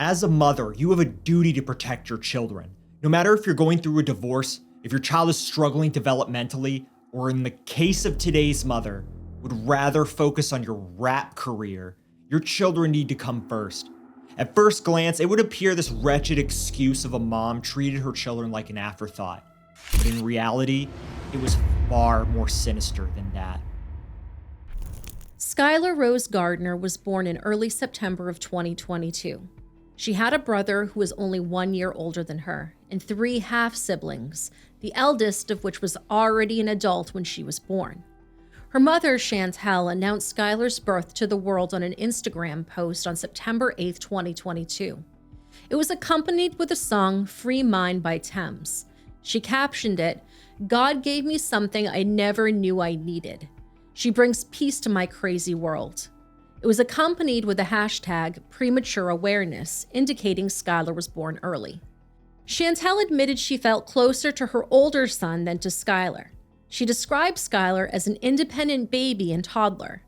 As a mother, you have a duty to protect your children. No matter if you're going through a divorce, if your child is struggling developmentally, or in the case of today's mother, would rather focus on your rap career, your children need to come first. At first glance, it would appear this wretched excuse of a mom treated her children like an afterthought. But in reality, it was far more sinister than that. Skylar Rose Gardner was born in early September of 2022. She had a brother who was only 1 year older than her, and 3 half-siblings, the eldest of which was already an adult when she was born. Her mother, Chantel, announced Skylar's birth to the world on an Instagram post on September 8, 2022. It was accompanied with the song Free Mind by Thames. She captioned it, "God gave me something I never knew I needed. She brings peace to my crazy world." It was accompanied with the hashtag premature awareness, indicating Skylar was born early. Chantel admitted she felt closer to her older son than to Skylar. She described Skylar as an independent baby and toddler.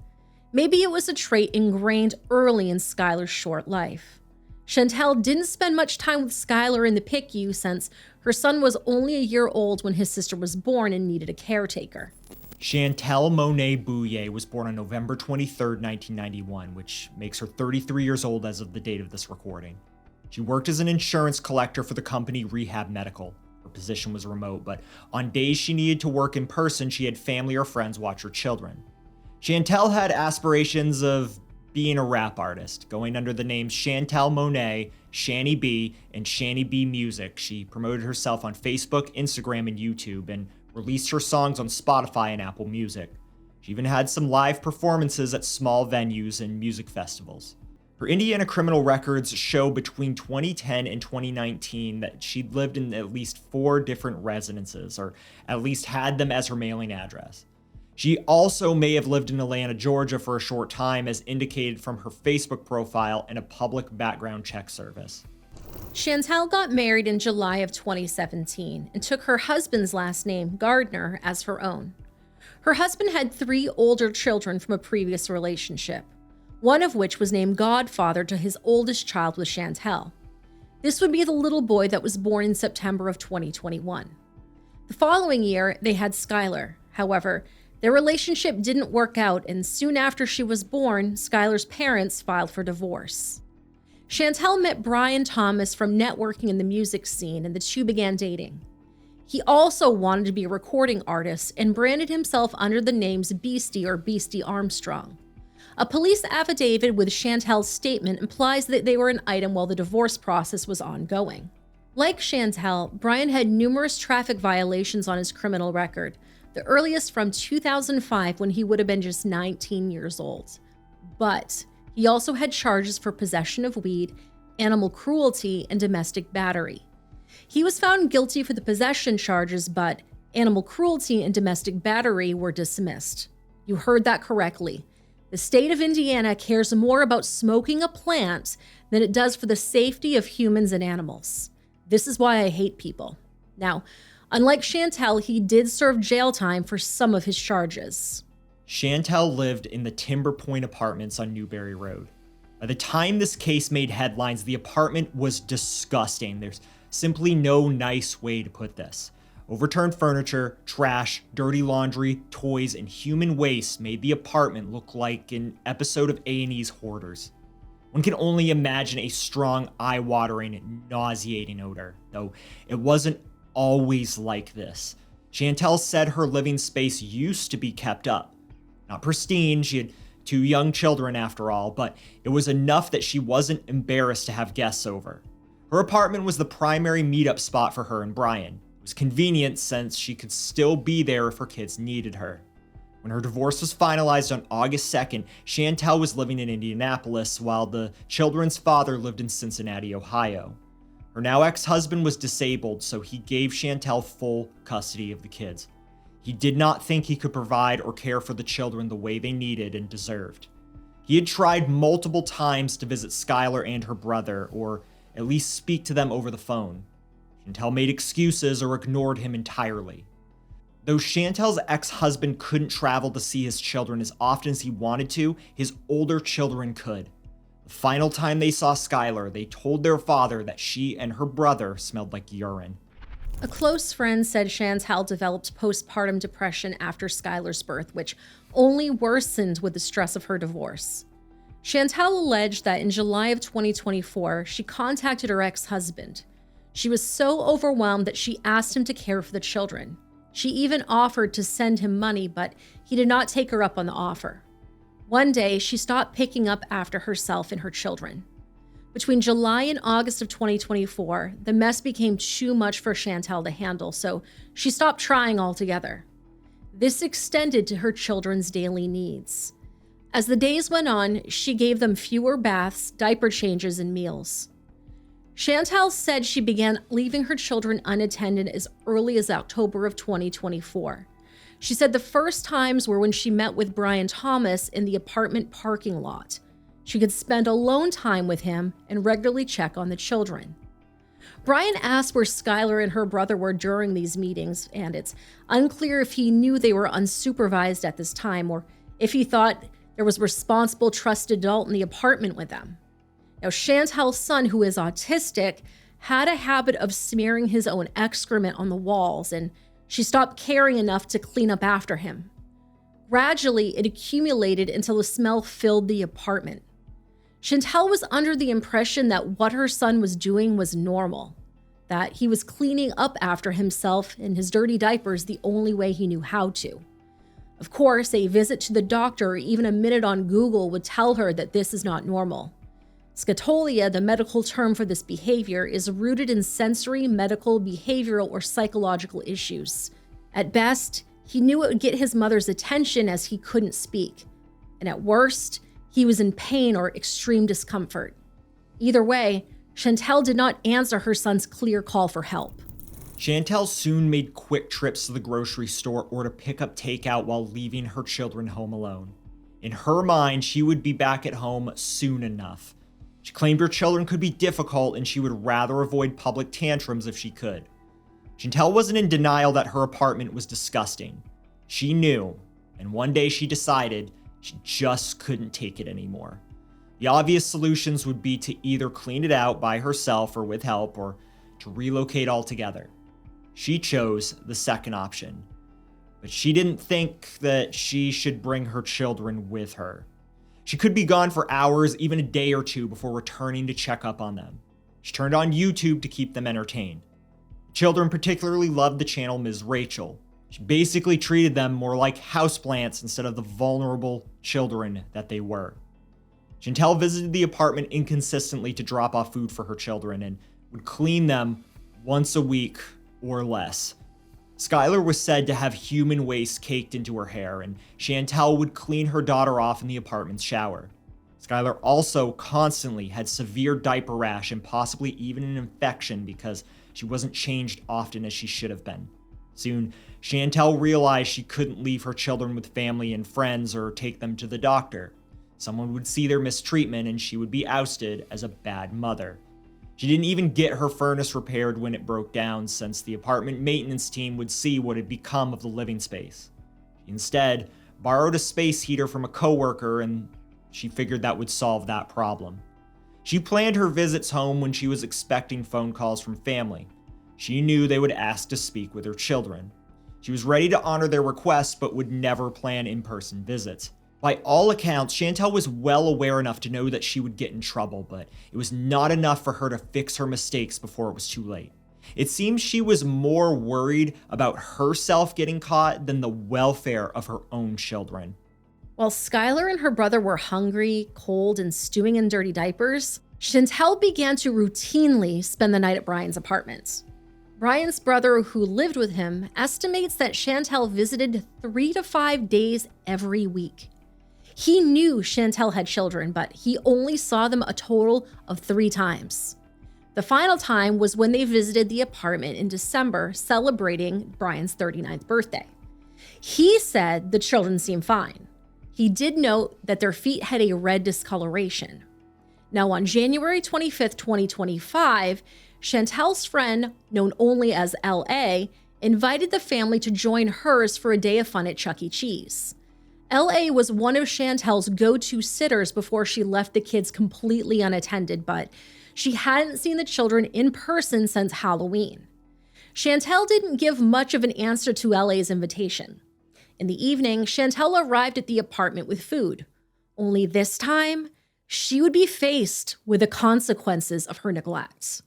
Maybe it was a trait ingrained early in Skylar's short life. Chantel didn't spend much time with Skylar in the PICU since her son was only a year old when his sister was born and needed a caretaker. Chantel Monet Bouillet was born on November 23, 1991, which makes her 33 years old as of the date of this recording. She worked as an insurance collector for the company Rehab Medical. Her position was remote, but on days she needed to work in person, she had family or friends watch her children. Chantel had aspirations of being a rap artist, going under the names Chantel Monet, Shanny B, and Shanny B Music. She promoted herself on Facebook, Instagram, and YouTube, and released her songs on Spotify and Apple Music. She even had some live performances at small venues and music festivals. Her Indiana criminal records show between 2010 and 2019 that she'd lived in at least 4 different residences, or at least had them as her mailing address. She also may have lived in Atlanta, Georgia for a short time, as indicated from her Facebook profile and a public background check service. Chantel got married in July of 2017 and took her husband's last name, Gardner, as her own. Her husband had 3 older children from a previous relationship, one of which was named godfather to his oldest child with Chantel. This would be the little boy that was born in September of 2021. The following year, they had Skylar. However, their relationship didn't work out, and soon after she was born, Skylar's parents filed for divorce. Chantel met Brian Thomas from networking in the music scene, and the two began dating. He also wanted to be a recording artist and branded himself under the names Beastie or Beastie Armstrong. A police affidavit with Chantel's statement implies that they were an item while the divorce process was ongoing. Like Chantel, Brian had numerous traffic violations on his criminal record, the earliest from 2005 when he would have been just 19 years old. But he also had charges for possession of weed, animal cruelty, and domestic battery. He was found guilty for the possession charges, but animal cruelty and domestic battery were dismissed. You heard that correctly. The state of Indiana cares more about smoking a plant than it does for the safety of humans and animals. This is why I hate people. Now, unlike Chantel, he did serve jail time for some of his charges. Chantel lived in the Timber Point Apartments on Newberry Road. By the time this case made headlines, the apartment was disgusting. There's simply no nice way to put this. Overturned furniture, trash, dirty laundry, toys, and human waste made the apartment look like an episode of A&E's Hoarders. One can only imagine a strong, eye-watering, nauseating odor, though it wasn't always like this. Chantel said her living space used to be kept up. Not pristine, she had 2 young children after all, but it was enough that she wasn't embarrassed to have guests over. Her apartment was the primary meetup spot for her and Brian. It was convenient since she could still be there if her kids needed her. When her divorce was finalized on August 2nd, Chantel was living in Indianapolis while the children's father lived in Cincinnati, Ohio. Her now ex-husband was disabled, so he gave Chantel full custody of the kids. He did not think he could provide or care for the children the way they needed and deserved. He had tried multiple times to visit Skylar and her brother, or at least speak to them over the phone. Chantel made excuses or ignored him entirely. Though Chantel's ex-husband couldn't travel to see his children as often as he wanted to, his older children could. The final time they saw Skylar, they told their father that she and her brother smelled like urine. A close friend said Chantal developed postpartum depression after Skylar's birth, which only worsened with the stress of her divorce. Chantal alleged that in July of 2024, she contacted her ex-husband. She was so overwhelmed that she asked him to care for the children. She even offered to send him money, but he did not take her up on the offer. One day, she stopped picking up after herself and her children. Between July and August of 2024, the mess became too much for Chantal to handle, so she stopped trying altogether. This extended to her children's daily needs. As the days went on, she gave them fewer baths, diaper changes, and meals. Chantal said she began leaving her children unattended as early as October of 2024. She said the first times were when she met with Brian Thomas in the apartment parking lot. She could spend alone time with him and regularly check on the children. Brian asked where Skylar and her brother were during these meetings, and it's unclear if he knew they were unsupervised at this time or if he thought there was a responsible, trusted adult in the apartment with them. Now, Chantal's son, who is autistic, had a habit of smearing his own excrement on the walls, and she stopped caring enough to clean up after him. Gradually, it accumulated until the smell filled the apartment. Chantal was under the impression that what her son was doing was normal, that he was cleaning up after himself in his dirty diapers the only way he knew how to. Of course, a visit to the doctor or even a minute on Google would tell her that this is not normal. Scotolia, the medical term for this behavior, is rooted in sensory, medical, behavioral, or psychological issues. At best, he knew it would get his mother's attention as he couldn't speak. And at worst, he was in pain or extreme discomfort. Either way, Chantal did not answer her son's clear call for help. Chantal soon made quick trips to the grocery store or to pick up takeout while leaving her children home alone. In her mind, she would be back at home soon enough. She claimed her children could be difficult and she would rather avoid public tantrums if she could. Chantal wasn't in denial that her apartment was disgusting. She knew, and one day she decided she just couldn't take it anymore. The obvious solutions would be to either clean it out by herself or with help, or to relocate altogether. She chose the second option, but she didn't think that she should bring her children with her. She could be gone for hours, even a day or two, before returning to check up on them. She turned on YouTube to keep them entertained. Children particularly loved the channel Ms. Rachel. She basically treated them more like houseplants instead of the vulnerable children that they were. Chantal visited the apartment inconsistently to drop off food for her children and would clean them once a week or less. Skylar was said to have human waste caked into her hair, and Chantal would clean her daughter off in the apartment's shower. Skylar also constantly had severe diaper rash and possibly even an infection because she wasn't changed often as she should have been. Soon, Chantal realized she couldn't leave her children with family and friends or take them to the doctor. Someone would see their mistreatment and she would be ousted as a bad mother. She didn't even get her furnace repaired when it broke down, since the apartment maintenance team would see what had become of the living space. She instead borrowed a space heater from a coworker, and she figured that would solve that problem. She planned her visits home when she was expecting phone calls from family. She knew they would ask to speak with her children. She was ready to honor their requests, but would never plan in-person visits. By all accounts, Chantal was well aware enough to know that she would get in trouble, but it was not enough for her to fix her mistakes before it was too late. It seems she was more worried about herself getting caught than the welfare of her own children. While Skylar and her brother were hungry, cold, and stewing in dirty diapers, Chantal began to routinely spend the night at Brian's apartment. Brian's brother, who lived with him, estimates that Chantal visited 3 to 5 days every week. He knew Chantal had children, but he only saw them a total of 3 times. The final time was when they visited the apartment in December, celebrating Brian's 39th birthday. He said the children seemed fine. He did note that their feet had a red discoloration. Now, on January 25th, 2025, Chantal's friend, known only as LA, invited the family to join hers for a day of fun at Chuck E. Cheese. LA was one of Chantel's go-to sitters before she left the kids completely unattended, but she hadn't seen the children in person since Halloween. Chantel didn't give much of an answer to LA's invitation. In the evening, Chantel arrived at the apartment with food. Only this time, she would be faced with the consequences of her neglect.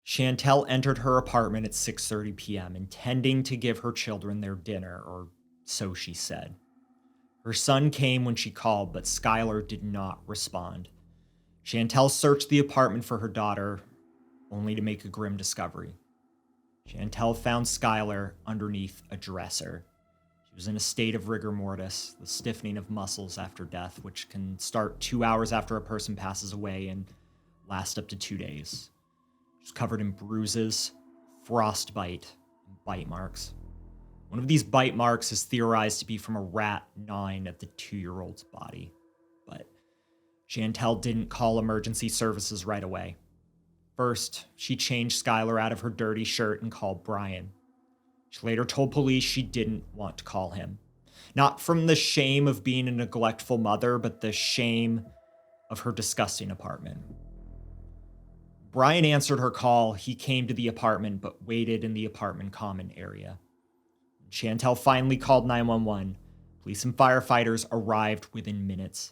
Chantel entered her apartment at 6:30 p.m., intending to give her children their dinner, or so she said. Her son came when she called, but Skylar did not respond. Chantel searched the apartment for her daughter, only to make a grim discovery. Chantel found Skylar underneath a dresser. She was in a state of rigor mortis, the stiffening of muscles after death, which can start 2 hours after a person passes away and last up to 2 days. She was covered in bruises, frostbite, and bite marks. One of these bite marks is theorized to be from a rat gnawing at the 2-year-old's body. But Chantel didn't call emergency services right away. First, she changed Skylar out of her dirty shirt and called Brian. She later told police she didn't want to call him. Not from the shame of being a neglectful mother, but the shame of her disgusting apartment. Brian answered her call. He came to the apartment, but waited in the apartment common area. When Chantel finally called 911, police and firefighters arrived within minutes.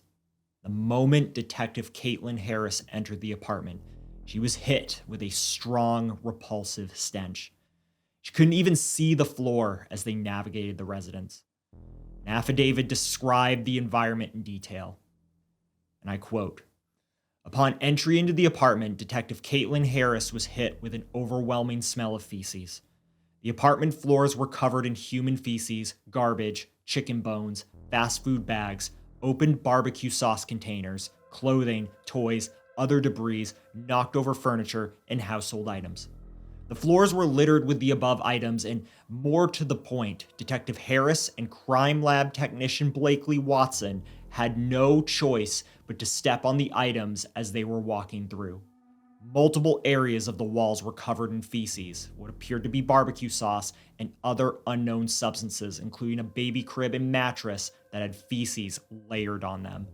The moment Detective Caitlin Harris entered the apartment, she was hit with a strong, repulsive stench. She couldn't even see the floor as they navigated the residence. An affidavit described the environment in detail. And I quote, "Upon entry into the apartment, Detective Caitlin Harris was hit with an overwhelming smell of feces. The apartment floors were covered in human feces, garbage, chicken bones, fast food bags, opened barbecue sauce containers, clothing, toys, other debris, knocked over furniture, and household items. The floors were littered with the above items, and more to the point, Detective Harris and crime lab technician Blakely Watson had no choice but to step on the items as they were walking through. Multiple areas of the walls were covered in feces, what appeared to be barbecue sauce, and other unknown substances, including a baby crib and mattress that had feces layered on them."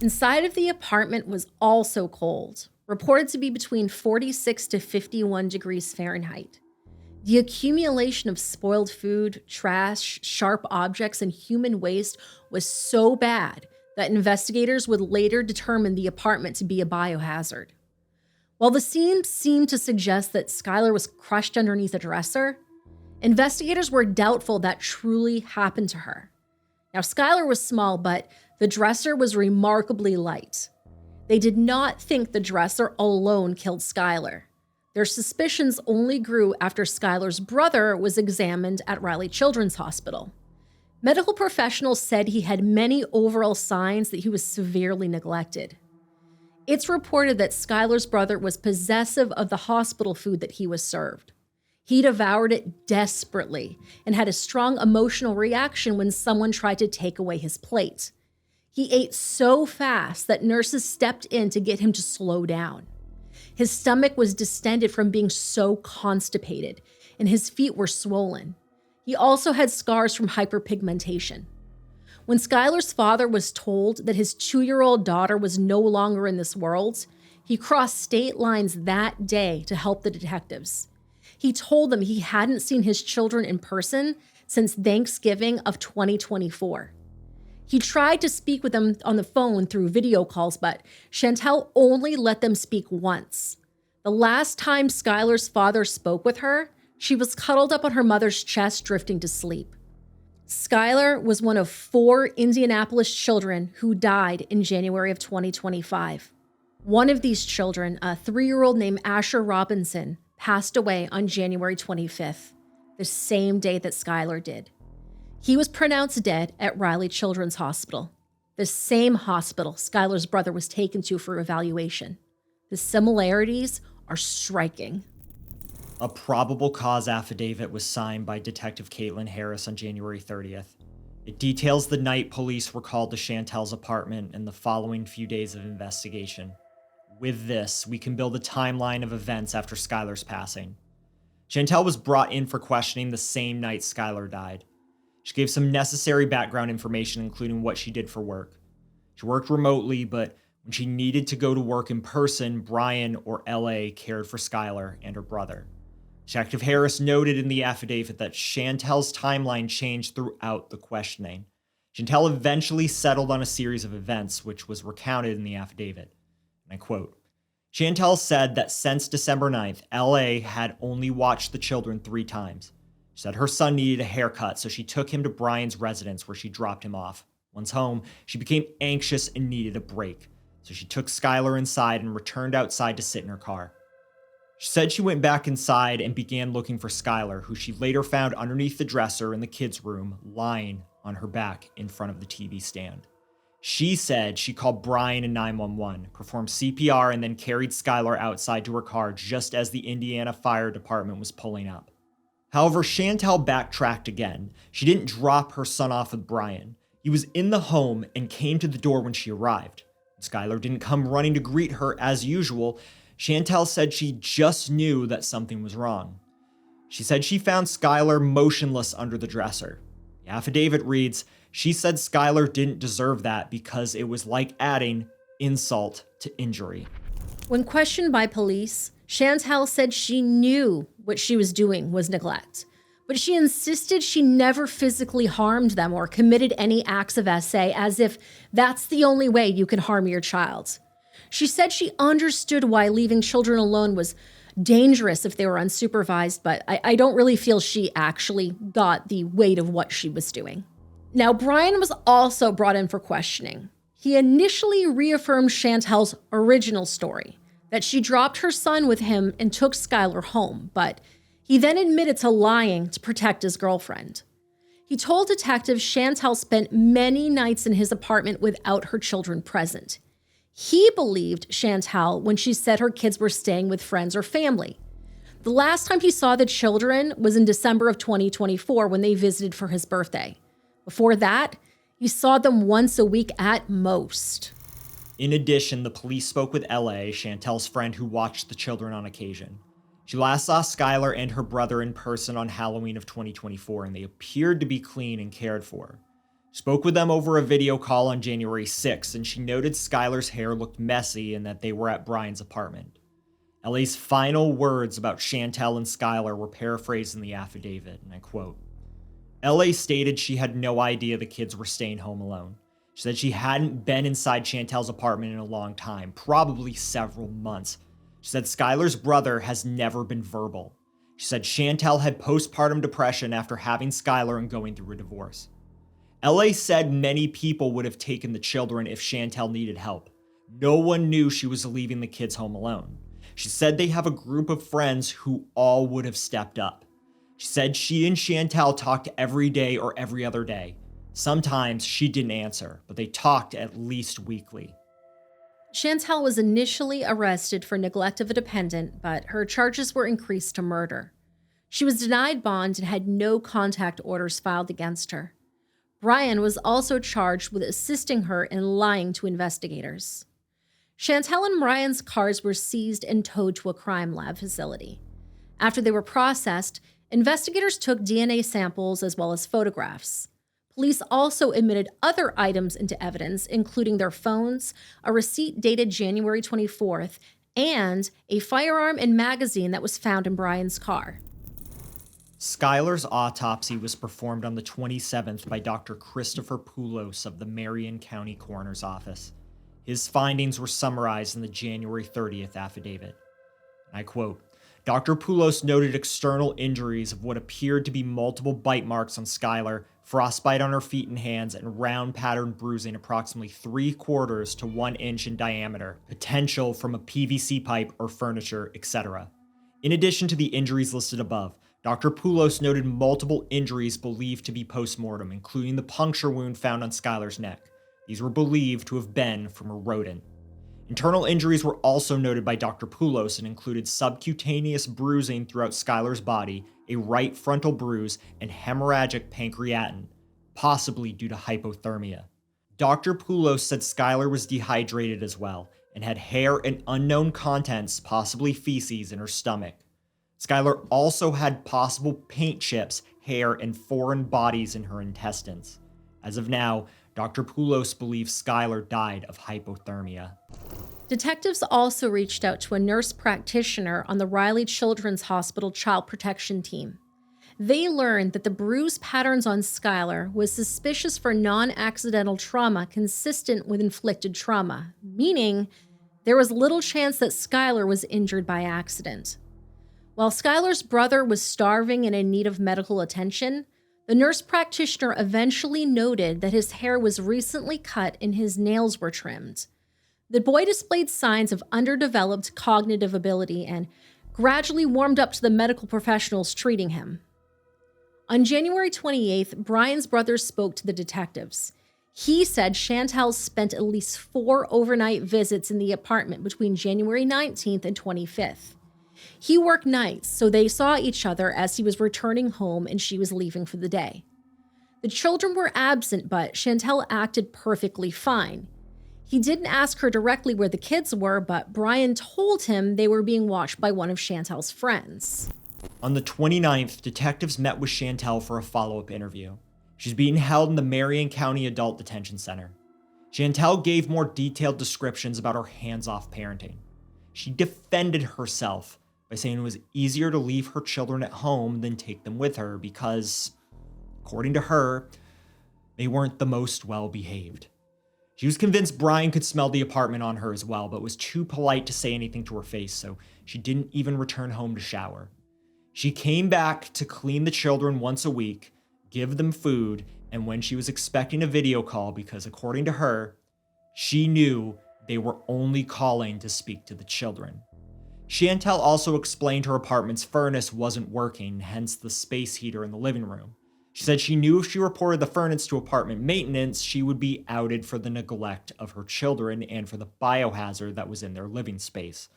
Inside of the apartment was also cold, reported to be between 46 to 51 degrees Fahrenheit. The accumulation of spoiled food, trash, sharp objects, and human waste was so bad that investigators would later determine the apartment to be a biohazard. While the scene seemed to suggest that Skylar was crushed underneath a dresser, investigators were doubtful that truly happened to her. Now, Skylar was small, but the dresser was remarkably light. They did not think the dresser alone killed Skylar. Their suspicions only grew after Skylar's brother was examined at Riley Children's Hospital. Medical professionals said he had many overall signs that he was severely neglected. It's reported that Skylar's brother was possessive of the hospital food that he was served. He devoured it desperately and had a strong emotional reaction when someone tried to take away his plate. He ate so fast that nurses stepped in to get him to slow down. His stomach was distended from being so constipated, and his feet were swollen. He also had scars from hyperpigmentation. When Skylar's father was told that his 2-year-old daughter was no longer in this world, he crossed state lines that day to help the detectives. He told them he hadn't seen his children in person since Thanksgiving of 2024. He tried to speak with them on the phone through video calls, but Chantel only let them speak once. The last time Skylar's father spoke with her, she was cuddled up on her mother's chest, drifting to sleep. Skylar was one of 4 Indianapolis children who died in January of 2025. One of these children, a 3-year-old named Asher Robinson, passed away on January 25th, the same day that Skylar did. He was pronounced dead at Riley Children's Hospital, the same hospital Skylar's brother was taken to for evaluation. The similarities are striking. A probable cause affidavit was signed by Detective Caitlin Harris on January 30th. It details the night police were called to Chantel's apartment and the following few days of investigation. With this, we can build a timeline of events after Skylar's passing. Chantel was brought in for questioning the same night Skylar died. She gave some necessary background information, including what she did for work. She worked remotely, but when she needed to go to work in person, Brian or LA cared for Skylar and her brother. Detective Harris noted in the affidavit that Chantel's timeline changed throughout the questioning. Chantel eventually settled on a series of events, which was recounted in the affidavit. And I quote, Chantel said that since December 9th, LA had only watched the children 3 times. She said her son needed a haircut, so she took him to Brian's residence where she dropped him off. Once home, she became anxious and needed a break, so she took Skylar inside and returned outside to sit in her car. She said she went back inside and began looking for Skylar, who she later found underneath the dresser in the kids' room, lying on her back in front of the TV stand. She said she called Brian and 911, performed CPR, and then carried Skylar outside to her car just as the Indiana Fire Department was pulling up. However, Chantel backtracked again. She didn't drop her son off with Brian. He was in the home and came to the door when she arrived. Skylar didn't come running to greet her as usual. Chantel said she just knew that something was wrong. She said she found Skylar motionless under the dresser. The affidavit reads, she said Skylar didn't deserve that because it was like adding insult to injury. When questioned by police, Chantel said she knew what she was doing was neglect, but she insisted she never physically harmed them or committed any acts of SA, as if that's the only way you can harm your child. She said she understood why leaving children alone was dangerous if they were unsupervised, but I don't really feel she actually got the weight of what she was doing. Now, Brian was also brought in for questioning. He initially reaffirmed Chantel's original story, that she dropped her son with him and took Skylar home, but he then admitted to lying to protect his girlfriend. He told detectives Chantel spent many nights in his apartment without her children present. He believed Chantel when she said her kids were staying with friends or family. The last time he saw the children was in December of 2024 when they visited for his birthday. Before that, he saw them once a week at most. In addition, the police spoke with LA, Chantel's friend who watched the children on occasion. She last saw Skylar and her brother in person on Halloween of 2024, and they appeared to be clean and cared for. She spoke with them over a video call on January 6th, and she noted Skylar's hair looked messy and that they were at Brian's apartment. LA's final words about Chantel and Skylar were paraphrased in the affidavit, and I quote, LA stated she had no idea the kids were staying home alone. She said she hadn't been inside Chantel's apartment in a long time, probably several months. She said Skylar's brother has never been verbal. She said Chantel had postpartum depression after having Skylar and going through a divorce. LA said many people would have taken the children if Chantel needed help. No one knew she was leaving the kids home alone. She said they have a group of friends who all would have stepped up. She said she and Chantel talked every day or every other day. Sometimes she didn't answer, but they talked at least weekly. Chantel was initially arrested for neglect of a dependent, but her charges were increased to murder. She was denied bond and had no contact orders filed against her. Brian was also charged with assisting her in lying to investigators. Chantel and Brian's cars were seized and towed to a crime lab facility. After they were processed, investigators took DNA samples as well as photographs. Police also admitted other items into evidence, including their phones, a receipt dated January 24th, and a firearm and magazine that was found in Brian's car. Skylar's autopsy was performed on the 27th by Dr. Christopher Poulos of the Marion County Coroner's Office. His findings were summarized in the January 30th affidavit. And I quote, Dr. Poulos noted external injuries of what appeared to be multiple bite marks on Skylar, frostbite on her feet and hands, and round patterned bruising approximately 3/4 to 1 inch in diameter, potential from a PVC pipe or furniture, etc. In addition to the injuries listed above, Dr. Poulos noted multiple injuries believed to be post-mortem, including the puncture wound found on Skylar's neck. These were believed to have been from a rodent. Internal injuries were also noted by Dr. Poulos and included subcutaneous bruising throughout Skylar's body, a right frontal bruise, and hemorrhagic pancreatin, possibly due to hypothermia. Dr. Poulos said Skylar was dehydrated as well and had hair and unknown contents, possibly feces, in her stomach. Skylar also had possible paint chips, hair, and foreign bodies in her intestines. As of now, Dr. Poulos believes Skylar died of hypothermia. Detectives also reached out to a nurse practitioner on the Riley Children's Hospital Child Protection Team. They learned that the bruise patterns on Skylar was suspicious for non-accidental trauma consistent with inflicted trauma, meaning there was little chance that Skylar was injured by accident. While Skylar's brother was starving and in need of medical attention, the nurse practitioner eventually noted that his hair was recently cut and his nails were trimmed. The boy displayed signs of underdeveloped cognitive ability and gradually warmed up to the medical professionals treating him. On January 28th, Brian's brother spoke to the detectives. He said Chantal spent at least 4 overnight visits in the apartment between January 19th and 25th. He worked nights, so they saw each other as he was returning home and she was leaving for the day. The children were absent, but Chantal acted perfectly fine. He didn't ask her directly where the kids were, but Brian told him they were being watched by one of Chantal's friends. On the 29th, detectives met with Chantal for a follow-up interview. She's being held in the Marion County Adult Detention Center. Chantal gave more detailed descriptions about her hands-off parenting. She defended herself by saying it was easier to leave her children at home than take them with her because, according to her, they weren't the most well-behaved. She was convinced Brian could smell the apartment on her as well, but was too polite to say anything to her face, so she didn't even return home to shower. She came back to clean the children once a week, give them food, and when she was expecting a video call, because according to her, she knew they were only calling to speak to the children. Chantal also explained her apartment's furnace wasn't working, hence the space heater in the living room. She said she knew if she reported the furnace to apartment maintenance, she would be outed for the neglect of her children and for the biohazard that was in their living space.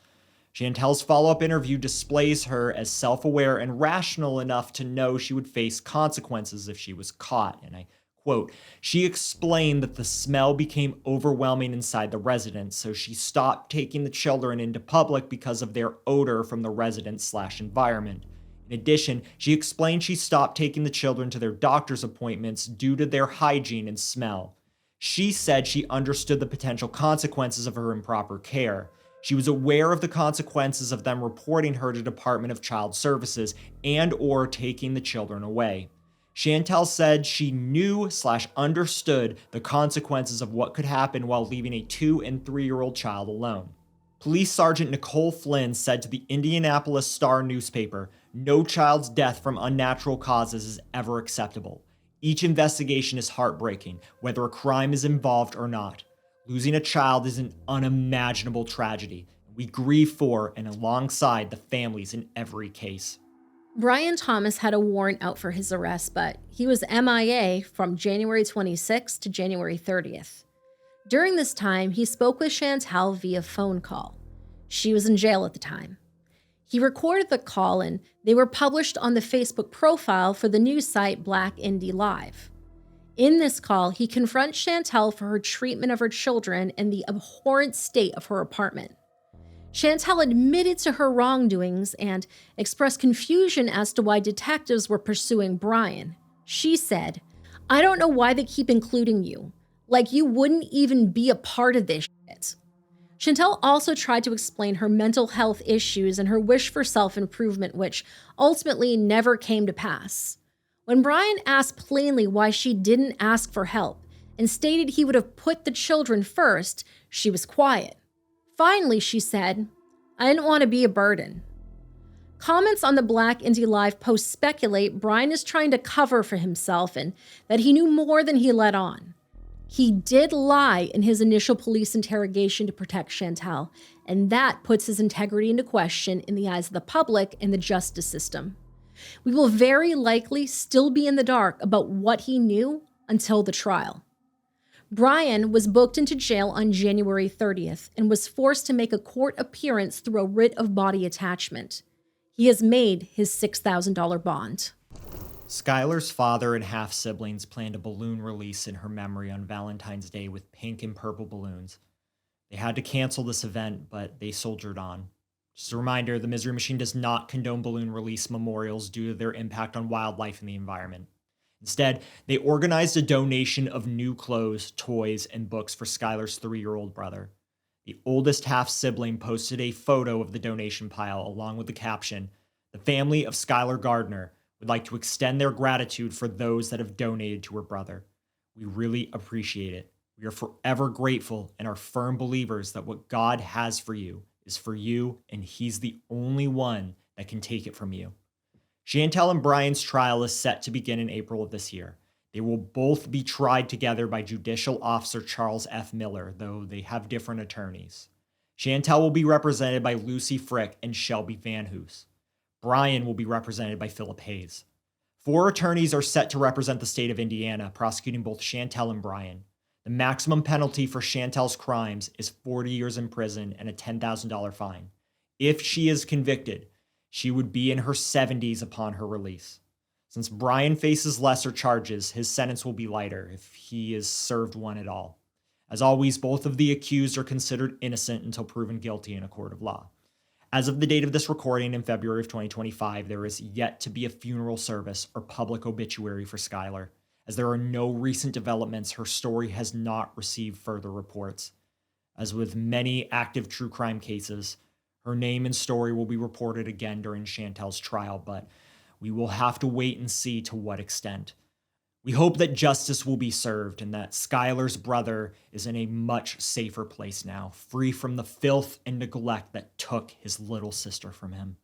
Chantal's follow-up interview displays her as self-aware and rational enough to know she would face consequences if she was caught, and I quote, "She explained that the smell became overwhelming inside the residence, so she stopped taking the children into public because of their odor from the residence/environment. In addition, she explained she stopped taking the children to their doctor's appointments due to their hygiene and smell. She said she understood the potential consequences of her improper care. She was aware of the consequences of them reporting her to Department of Child Services and/or taking the children away. Chantal said she knew/understood the consequences of what could happen while leaving a 2- and 3-year-old child alone." Police Sergeant Nicole Flynn said to the Indianapolis Star newspaper, "No child's death from unnatural causes is ever acceptable. Each investigation is heartbreaking, whether a crime is involved or not. Losing a child is an unimaginable tragedy. We grieve for and alongside the families in every case." Brian Thomas had a warrant out for his arrest, but he was MIA from January 26th to January 30th. During this time, he spoke with Chantal via phone call. She was in jail at the time. He recorded the call and they were published on the Facebook profile for the news site Black Indy Live. In this call, he confronts Chantal for her treatment of her children and the abhorrent state of her apartment. Chantal admitted to her wrongdoings and expressed confusion as to why detectives were pursuing Brian. She said, "I don't know why they keep including you. Like you wouldn't even be a part of this shit." Chantal also tried to explain her mental health issues and her wish for self-improvement, which ultimately never came to pass. When Brian asked plainly why she didn't ask for help and stated he would have put the children first, she was quiet. Finally, she said, "I didn't want to be a burden." Comments on the Black Indy Live post speculate Brian is trying to cover for himself and that he knew more than he let on. He did lie in his initial police interrogation to protect Chantal, and that puts his integrity into question in the eyes of the public and the justice system. We will very likely still be in the dark about what he knew until the trial. Brian was booked into jail on January 30th and was forced to make a court appearance through a writ of body attachment. He has made his $6,000 bond. Skylar's father and half-siblings planned a balloon release in her memory on Valentine's Day with pink and purple balloons. They had to cancel this event, but they soldiered on. Just a reminder, the Misery Machine does not condone balloon release memorials due to their impact on wildlife and the environment. Instead, they organized a donation of new clothes, toys, and books for Skylar's 3-year-old brother. The oldest half-sibling posted a photo of the donation pile along with the caption, "The family of Skylar Gardner would like to extend their gratitude for those that have donated to her brother. We really appreciate it. We are forever grateful and are firm believers that what God has for you is for you, and He's the only one that can take it from you." Chantel and Brian's trial is set to begin in April of this year. They will both be tried together by Judicial Officer Charles F. Miller, though they have different attorneys. Chantel will be represented by Lucy Frick and Shelby Van Hoos. Brian will be represented by Philip Hayes. 4 attorneys are set to represent the state of Indiana, prosecuting both Chantel and Brian. The maximum penalty for Chantel's crimes is 40 years in prison and a $10,000 fine. If she is convicted, she would be in her 70s upon her release. Since Brian faces lesser charges, his sentence will be lighter if he is served one at all. As always, both of the accused are considered innocent until proven guilty in a court of law. As of the date of this recording in February of 2025, there is yet to be a funeral service or public obituary for Skylar. As there are no recent developments, her story has not received further reports. As with many active true crime cases, her name and story will be reported again during Chantel's trial, but we will have to wait and see to what extent. We hope that justice will be served and that Skylar's brother is in a much safer place now, free from the filth and neglect that took his little sister from him.